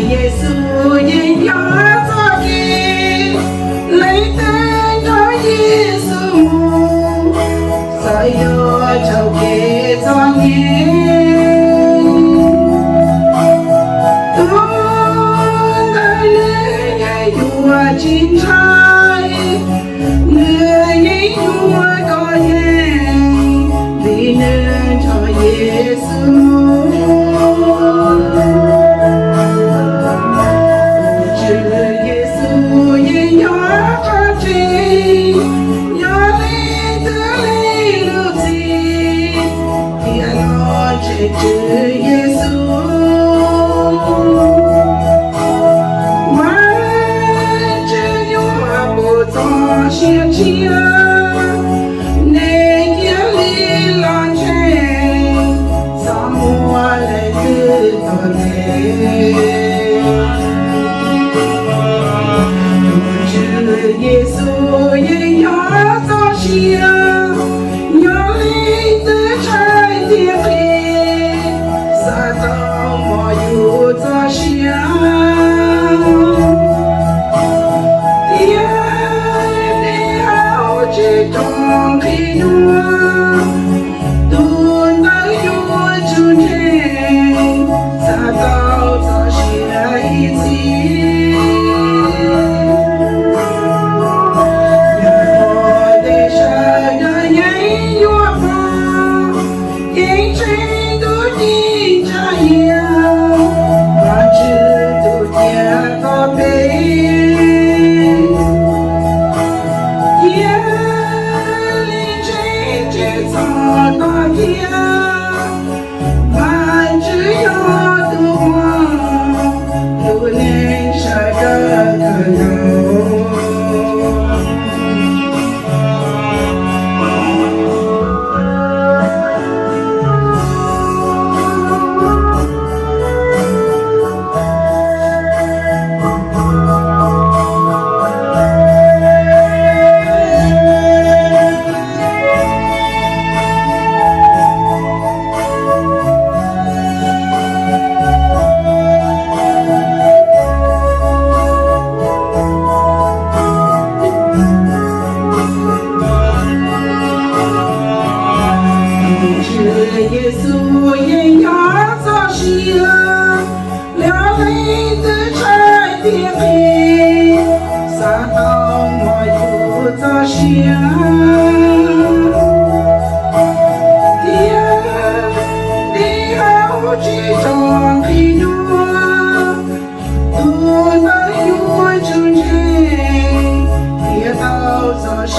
耶稣因要做给来等着耶稣，所有交给作业。金钗，我也有个人，为能找耶稣。这耶稣也要他追，要来的来路子，别老这耶稣。先前那个里浪城，萨摩来个多来，这耶稣也要早些，要来的柴的黑，撒到没有早些。trong khi đua tu ta yêu chung trên xa tao cho chia gì nhà tôi để sợ đời nhảy yêu phong yên trên tu đi cha yêu và chữ tu nhà có bế耶稣也要做些，了泪的柴的黑，撒到我有做些。地后之中的路，都能有成全，也到做些。